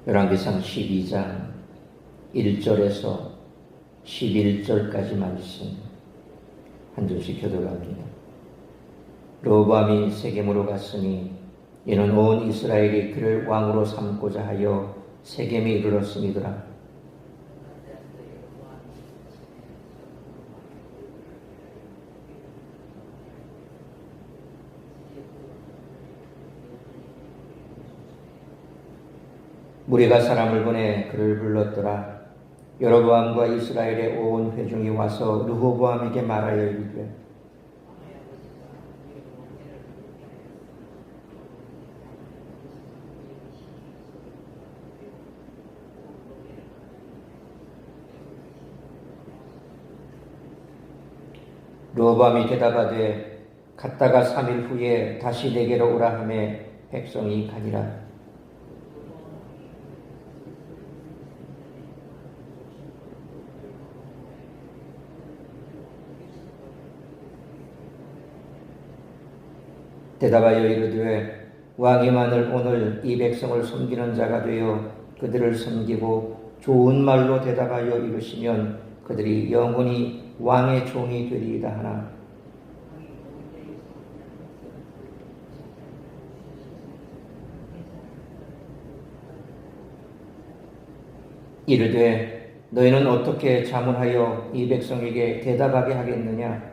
열왕기상 12장 1절에서 11절까지 말씀 한 절씩 교독합니다. 르호보암이 세겜으로 갔으니 이는 온 이스라엘이 그를 왕으로 삼고자 하여 세겜에 이르렀음이더라. 무리가 사람을 보내 그를 불렀더라. 여로보암과 이스라엘의 온 회중이 와서 르호보암에게 말하여 이르되 르호보암이 대답하되 갔다가 3일 후에 다시 내게로 오라 하며 백성이 가니라. 대답하여 이르되 왕이 만일 오늘 이 백성을 섬기는 자가 되어 그들을 섬기고 좋은 말로 대답하여 이르시면 그들이 영원히 왕의 종이 되리이다 하나 이르되 너희는 어떻게 자문하여 이 백성에게 대답하게 하겠느냐?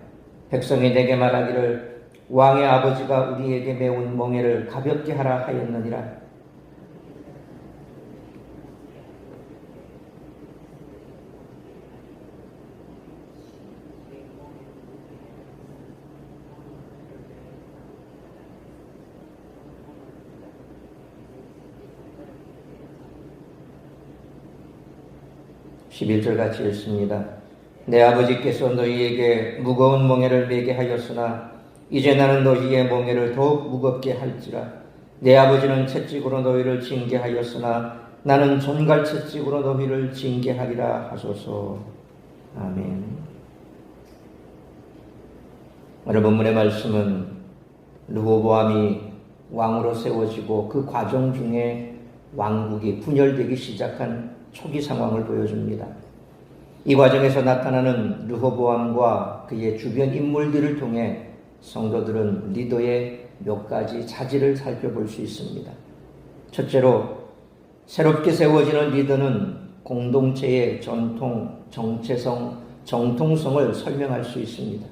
백성이 내게 말하기를 왕의 아버지가 우리에게 메운 멍에를 가볍게 하라 하였느니라. (11절) 같이 읽습니다. 내 아버지께서 너희에게 무거운 멍에를 메게 하였으나 이제 나는 너희의 멍에를 더욱 무겁게 할지라. 내 아버지는 채찍으로 너희를 징계하였으나 나는 전갈 채찍으로 너희를 징계하리라 하소서. 아멘. 오늘 본문의 말씀은 르호보암이 왕으로 세워지고 그 과정 중에 왕국이 분열되기 시작한 초기 상황을 보여줍니다. 이 과정에서 나타나는 르호보암과 그의 주변 인물들을 통해 성도들은 리더의 몇 가지 자질을 살펴볼 수 있습니다. 첫째로 새롭게 세워지는 리더는 공동체의 전통, 정체성, 정통성을 설명할 수 있습니다.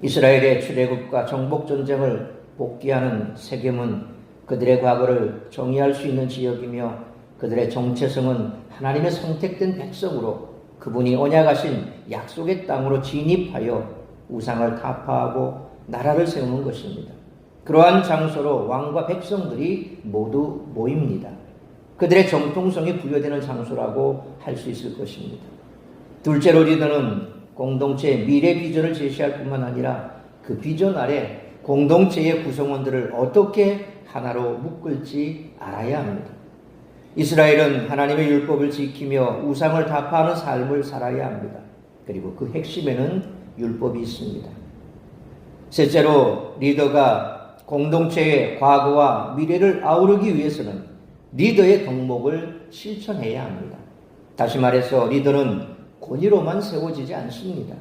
이스라엘의 출애굽과 정복전쟁을 복귀하는 세겜은 그들의 과거를 정의할 수 있는 지역이며 그들의 정체성은 하나님의 선택된 백성으로 그분이 언약하신 약속의 땅으로 진입하여 우상을 타파하고 나라를 세우는 것입니다. 그러한 장소로 왕과 백성들이 모두 모입니다. 그들의 정통성이 부여되는 장소라고 할 수 있을 것입니다. 둘째로 리더는 공동체의 미래 비전을 제시할 뿐만 아니라 그 비전 아래 공동체의 구성원들을 어떻게 하나로 묶을지 알아야 합니다. 이스라엘은 하나님의 율법을 지키며 우상을 타파하는 삶을 살아야 합니다. 그리고 그 핵심에는 율법이 있습니다. 셋째로 리더가 공동체의 과거와 미래를 아우르기 위해서는 리더의 덕목을 실천해야 합니다. 다시 말해서 리더는 권위로만 세워지지 않습니다.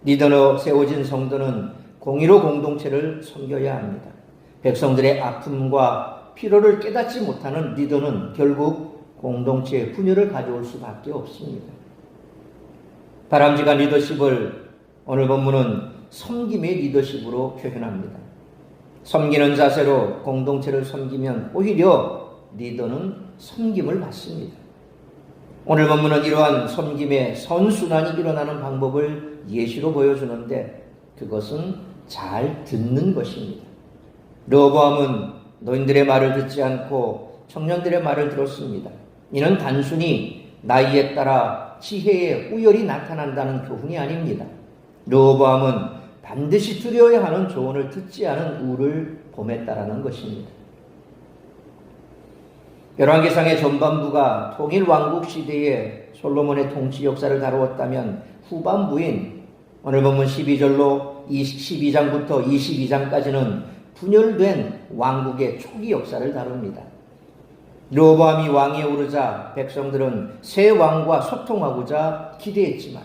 리더로 세워진 성도는 공의로 공동체를 섬겨야 합니다. 백성들의 아픔과 필요를 깨닫지 못하는 리더는 결국 공동체의 분열을 가져올 수밖에 없습니다. 바람직한 리더십을 오늘 본문은 섬김의 리더십으로 표현합니다. 섬기는 자세로 공동체를 섬기면 오히려 리더는 섬김을 받습니다. 오늘 본문은 이러한 섬김의 선순환이 일어나는 방법을 예시로 보여주는데 그것은 잘 듣는 것입니다. 르호보암은 노인들의 말을 듣지 않고 청년들의 말을 들었습니다. 이는 단순히 나이에 따라 지혜의 우열이 나타난다는 교훈이 아닙니다. 르호보암은 반드시 들어야 하는 조언을 듣지 않은 우를 범했다라는 것입니다. 열왕기상의 전반부가 통일 왕국 시대의 솔로몬의 통치 역사를 다루었다면 후반부인 오늘 본문 12절로 12장부터 22장까지는 분열된 왕국의 초기 역사를 다룹니다. 르호보암이 왕위에 오르자 백성들은 새 왕과 소통하고자 기대했지만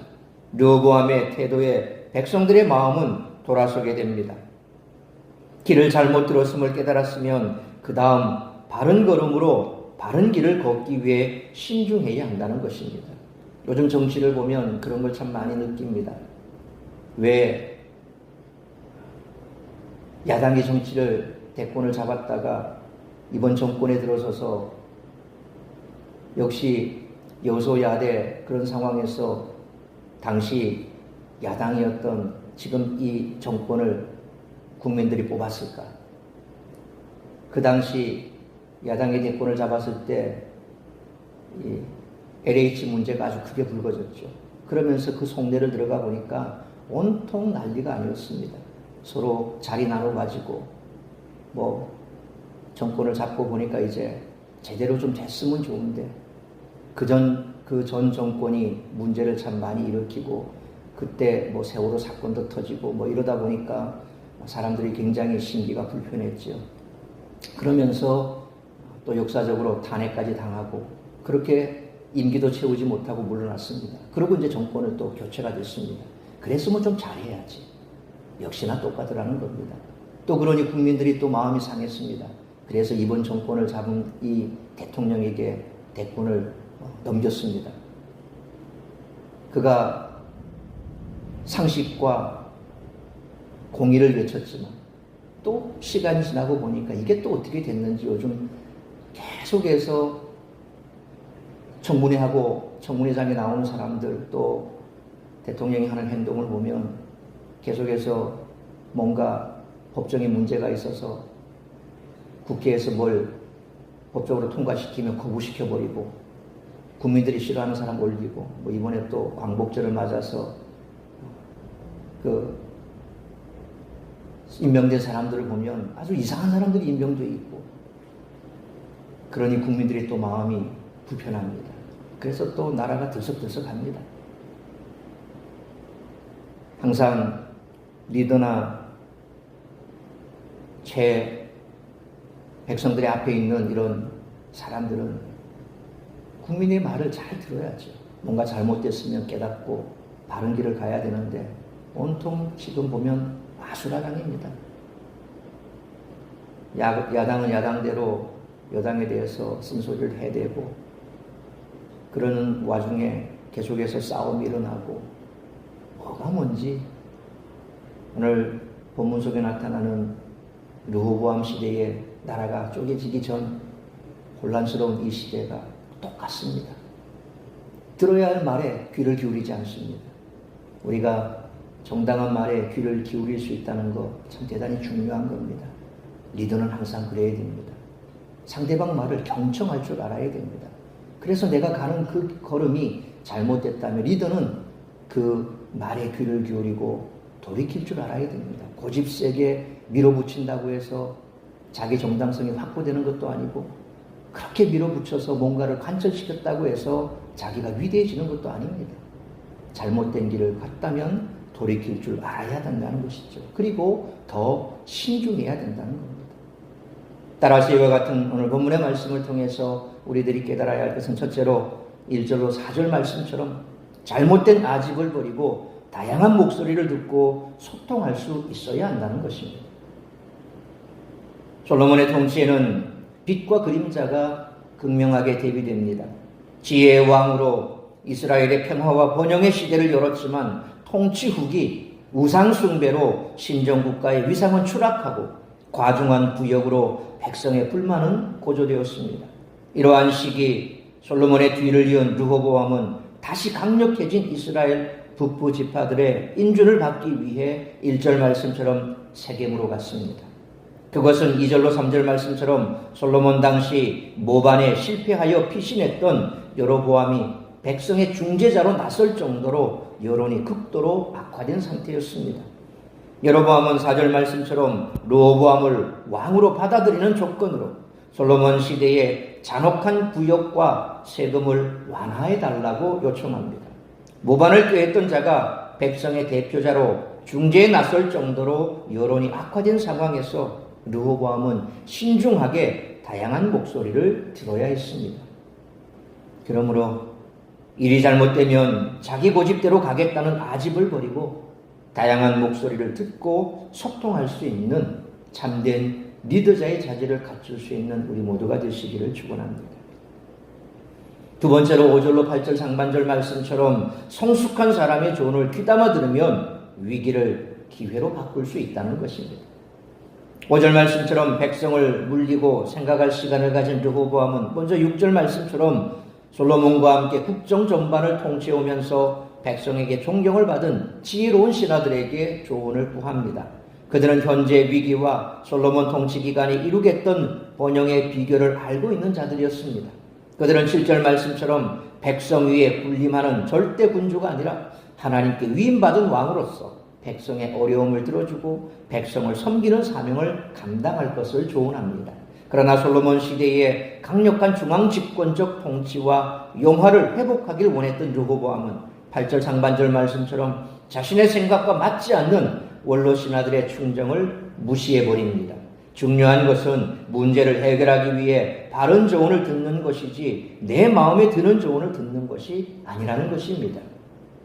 르호보암의 태도에 백성들의 마음은 돌아서게 됩니다. 길을 잘못 들었음을 깨달았으면 그 다음 바른 걸음으로 바른 길을 걷기 위해 신중해야 한다는 것입니다. 요즘 정치를 보면 그런 걸 참 많이 느낍니다. 왜 야당이 정치를 대권을 잡았다가 이번 정권에 들어서서 역시 여소야대 그런 상황에서 당시 야당이었던 지금 이 정권을 국민들이 뽑았을까? 그 당시 야당의 대권을 잡았을 때 이 LH 문제가 아주 크게 불거졌죠. 그러면서 그 속내를 들어가 보니까 온통 난리가 아니었습니다. 서로 자리 나눠가지고 뭐 정권을 잡고 보니까 이제 제대로 좀 됐으면 좋은데 그 전 정권이 문제를 참 많이 일으키고 그때 뭐 세월호 사건도 터지고 뭐 이러다 보니까 사람들이 굉장히 심기가 불편했죠. 그러면서 또 역사적으로 탄핵까지 당하고 그렇게 임기도 채우지 못하고 물러났습니다. 그리고 이제 정권을 또 교체가 됐습니다. 그랬으면 좀 잘해야지. 역시나 똑같으라는 겁니다. 또 그러니 국민들이 또 마음이 상했습니다. 그래서 이번 정권을 잡은 이 대통령에게 대권을 넘겼습니다. 그가 상식과 공의를 외쳤지만 또 시간이 지나고 보니까 이게 또 어떻게 됐는지 요즘 계속해서 청문회하고 청문회장에 나오는 사람들 또 대통령이 하는 행동을 보면 계속해서 뭔가 법정에 문제가 있어서 국회에서 뭘 법적으로 통과시키면 거부시켜버리고 국민들이 싫어하는 사람 올리고 뭐 이번에 또 광복절을 맞아서 그 임명된 사람들을 보면 아주 이상한 사람들이 임명돼 있고 그러니 국민들이 또 마음이 불편합니다. 그래서 또 나라가 들썩들썩합니다. 항상 리더나 백성들의 앞에 있는 이런 사람들은 국민의 말을 잘 들어야죠. 뭔가 잘못됐으면 깨닫고 바른 길을 가야 되는데 온통 지금 보면 아수라장입니다. 야당은 야당대로 여당에 대해서 쓴소리를 해대고 그러는 와중에 계속해서 싸움이 일어나고 뭐가 뭔지 오늘 본문 속에 나타나는 르호보암 시대에 나라가 쪼개지기 전 혼란스러운 이 시대가 똑같습니다. 들어야 할 말에 귀를 기울이지 않습니다. 우리가 정당한 말에 귀를 기울일 수 있다는 거 참 대단히 중요한 겁니다. 리더는 항상 그래야 됩니다. 상대방 말을 경청할 줄 알아야 됩니다. 그래서 내가 가는 그 걸음이 잘못됐다면 리더는 그 말에 귀를 기울이고 돌이킬 줄 알아야 됩니다. 고집 세게 밀어붙인다고 해서 자기 정당성이 확보되는 것도 아니고 그렇게 밀어붙여서 뭔가를 관철시켰다고 해서 자기가 위대해지는 것도 아닙니다. 잘못된 길을 갔다면 돌이킬 줄 알아야 된다는 것이죠. 그리고 더 신중해야 된다는 겁니다. 따라서 이와 같은 오늘 본문의 말씀을 통해서 우리들이 깨달아야 할 것은 첫째로 1절로 4절 말씀처럼 잘못된 아집을 버리고 다양한 목소리를 듣고 소통할 수 있어야 한다는 것입니다. 솔로몬의 통치에는 빛과 그림자가 극명하게 대비됩니다. 지혜의 왕으로 이스라엘의 평화와 번영의 시대를 열었지만 통치 후기 우상 숭배로 신정국가의 위상은 추락하고 과중한 부역으로 백성의 불만은 고조되었습니다. 이러한 시기 솔로몬의 뒤를 이은 르호보암은 다시 강력해진 이스라엘 북부 지파들의 인준을 받기 위해 1절 말씀처럼 세겜으로 갔습니다. 그것은 2절로 3절 말씀처럼 솔로몬 당시 모반에 실패하여 피신했던 여로보암이 백성의 중재자로 나설 정도로 여론이 극도로 악화된 상태였습니다. 여로보암은 4절 말씀처럼 르호보암을 왕으로 받아들이는 조건으로 솔로몬 시대의 잔혹한 부역과 세금을 완화해달라고 요청합니다. 모반을 꾀했던 자가 백성의 대표자로 중재에 나설 정도로 여론이 악화된 상황에서 르호보암은 신중하게 다양한 목소리를 들어야 했습니다. 그러므로 일이 잘못되면 자기 고집대로 가겠다는 아집을 버리고 다양한 목소리를 듣고 소통할 수 있는 참된 리더자의 자질을 갖출 수 있는 우리 모두가 되시기를 축원합니다. 두 번째로 5절로 8절 상반절 말씀처럼 성숙한 사람의 조언을 귀담아 들으면 위기를 기회로 바꿀 수 있다는 것입니다. 5절 말씀처럼 백성을 물리고 생각할 시간을 가진 르호보암은 먼저 6절 말씀처럼 솔로몬과 함께 국정 전반을 통치해오면서 백성에게 존경을 받은 지혜로운 신하들에게 조언을 구합니다. 그들은 현재 위기와 솔로몬 통치 기간이 이루겠던 번영의 비결을 알고 있는 자들이었습니다. 그들은 7절 말씀처럼 백성 위에 군림하는 절대 군주가 아니라 하나님께 위임받은 왕으로서 백성의 어려움을 들어주고 백성을 섬기는 사명을 감당할 것을 조언합니다. 그러나 솔로몬 시대의 강력한 중앙 집권적 통치와 영화를 회복하길 원했던 르호보암은 8절 상반절 말씀처럼 자신의 생각과 맞지 않는 원로 신하들의 충정을 무시해버립니다. 중요한 것은 문제를 해결하기 위해 바른 조언을 듣는 것이지 내 마음에 드는 조언을 듣는 것이 아니라는 것입니다.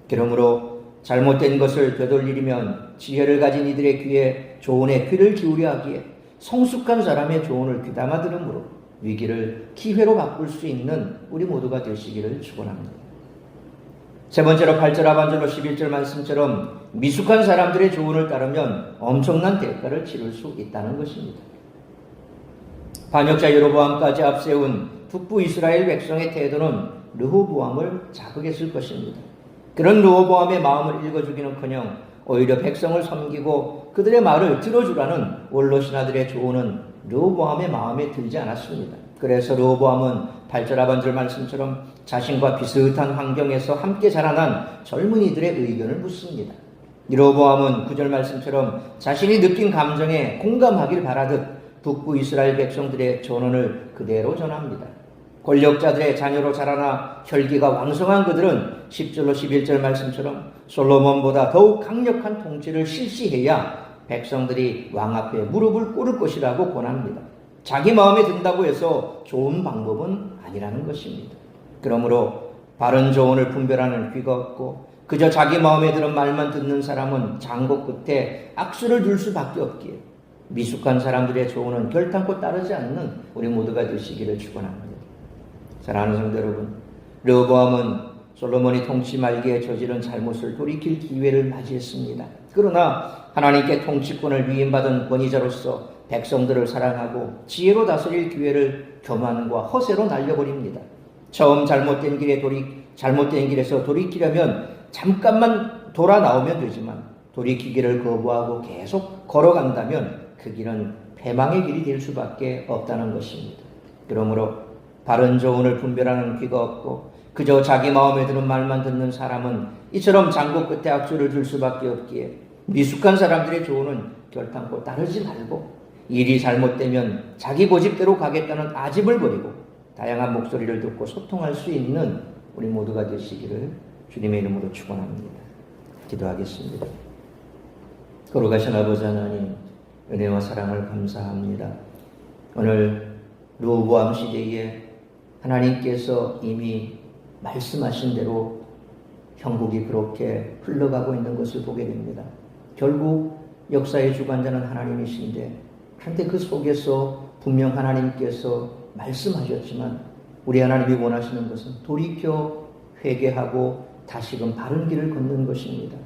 그러므로 잘못된 것을 되돌리려면 지혜를 가진 이들의 귀에 조언에 귀를 기울여 하기에 성숙한 사람의 조언을 귀담아 들음으로 위기를 기회로 바꿀 수 있는 우리 모두가 되시기를 축원합니다. 세 번째로 8절 하반절로 11절 말씀처럼 미숙한 사람들의 조언을 따르면 엄청난 대가를 치를 수 있다는 것입니다. 반역자 여로보암까지 앞세운 북부 이스라엘 백성의 태도는 르호보암을 자극했을 것입니다. 그런 르호보암의 마음을 읽어주기는커녕 오히려 백성을 섬기고 그들의 말을 들어주라는 원로 신하들의 조언은 르호보암의 마음에 들지 않았습니다. 그래서 르호보암은 8절 하반절 말씀처럼 자신과 비슷한 환경에서 함께 자라난 젊은이들의 의견을 묻습니다. 르호보암은 9절 말씀처럼 자신이 느낀 감정에 공감하길 바라듯 북부 이스라엘 백성들의 전언을 그대로 전합니다. 권력자들의 자녀로 자라나 혈기가 왕성한 그들은 10절로 11절 말씀처럼 솔로몬보다 더욱 강력한 통치를 실시해야 백성들이 왕 앞에 무릎을 꿇을 것이라고 권합니다. 자기 마음에 든다고 해서 좋은 방법은 아니라는 것입니다. 그러므로 바른 조언을 분별하는 귀가 없고 그저 자기 마음에 드는 말만 듣는 사람은 장고 끝에 악수를 둘 수밖에 없기에 미숙한 사람들의 조언은 결탄코 따르지 않는 우리 모두가 되시기를 축원합니다. 사랑하는 성도 여러분, 르호보암은 솔로몬이 통치 말기에 저지른 잘못을 돌이킬 기회를 맞이했습니다. 그러나 하나님께 통치권을 위임받은 권위자로서 백성들을 사랑하고 지혜로 다스릴 기회를 교만과 허세로 날려버립니다. 처음 잘못된 길에서 돌이키려면 잠깐만 돌아 나오면 되지만 돌이키기를 거부하고 계속 걸어간다면 그 길은 패망의 길이 될 수밖에 없다는 것입니다. 그러므로 바른 조언을 분별하는 귀가 없고 그저 자기 마음에 드는 말만 듣는 사람은 이처럼 장고 끝에 악수를 둘 수밖에 없기에 미숙한 사람들의 조언은 결탄코 따르지 말고 일이 잘못되면 자기 고집대로 가겠다는 아집을 버리고 다양한 목소리를 듣고 소통할 수 있는 우리 모두가 되시기를 주님의 이름으로 축원합니다. 기도하겠습니다. 거룩하신 아버지 하나님, 은혜와 사랑을 감사합니다. 오늘 르호보암 시대에 하나님께서 이미 말씀하신 대로 형국이 그렇게 흘러가고 있는 것을 보게 됩니다. 결국 역사의 주관자는 하나님이신데, 그런데 그 속에서 분명 하나님께서 말씀하셨지만 우리 하나님이 원하시는 것은 돌이켜 회개하고 다시금 바른 길을 걷는 것입니다.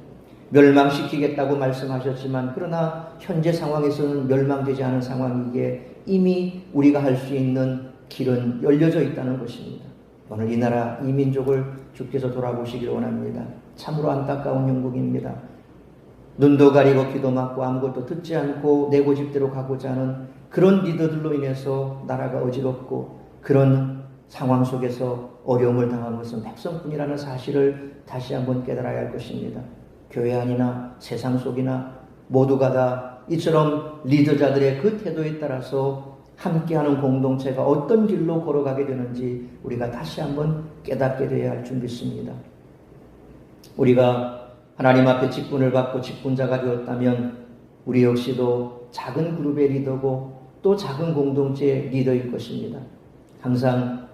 멸망시키겠다고 말씀하셨지만 그러나 현재 상황에서는 멸망되지 않은 상황이기에 이미 우리가 할 수 있는 길은 열려져 있다는 것입니다. 오늘 이 나라 이 민족을 주께서 돌아보시기를 원합니다. 참으로 안타까운 영국입니다. 눈도 가리고 귀도 막고 아무것도 듣지 않고 내 고집대로 가고자 하는 그런 리더들로 인해서 나라가 어지럽고 그런 상황 속에서 어려움을 당한 것은 백성뿐이라는 사실을 다시 한번 깨달아야 할 것입니다. 교회 안이나 세상 속이나 모두가 다 이처럼 리더자들의 그 태도에 따라서 함께하는 공동체가 어떤 길로 걸어가게 되는지 우리가 다시 한번 깨닫게 되어야 할 줄 믿습니다. 우리가 하나님 앞에 직분을 받고 직분자가 되었다면 우리 역시도 작은 그룹의 리더고 또 작은 공동체 리더일 것입니다. 항상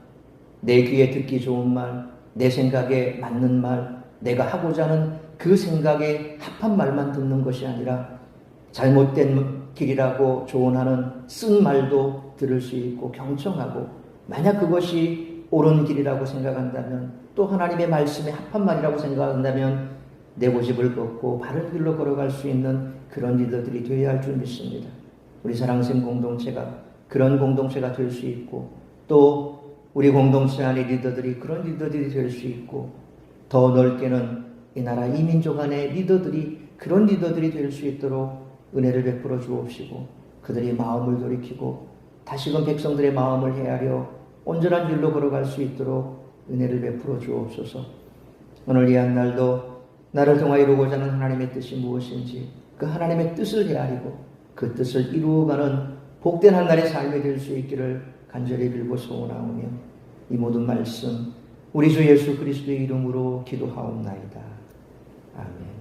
내 귀에 듣기 좋은 말, 내 생각에 맞는 말, 내가 하고자 하는 그 생각에 합한 말만 듣는 것이 아니라 잘못된 길이라고 조언하는 쓴 말도 들을 수 있고 경청하고, 만약 그것이 옳은 길이라고 생각한다면, 또 하나님의 말씀에 합한 말이라고 생각한다면 내 고집을 걷고 바른 길로 걸어갈 수 있는 그런 리더들이 되어야 할 줄 믿습니다. 우리 사랑샘 공동체가 그런 공동체가 될 수 있고, 또 우리 공동체 안의 리더들이 그런 리더들이 될 수 있고, 더 넓게는 이 나라 이 민족 안의 리더들이 그런 리더들이 될 수 있도록 은혜를 베풀어 주옵시고, 그들이 마음을 돌이키고 다시금 백성들의 마음을 헤아려 온전한 길로 걸어갈 수 있도록 은혜를 베풀어 주옵소서. 오늘 이 한날도 나를 통하여 이루고자 하는 하나님의 뜻이 무엇인지 그 하나님의 뜻을 헤아리고 그 뜻을 이루어가는 복된 한날의 삶이 될 수 있기를 간절히 빌고 소원하오며, 이 모든 말씀 우리 주 예수 그리스도의 이름으로 기도하옵나이다. 아멘.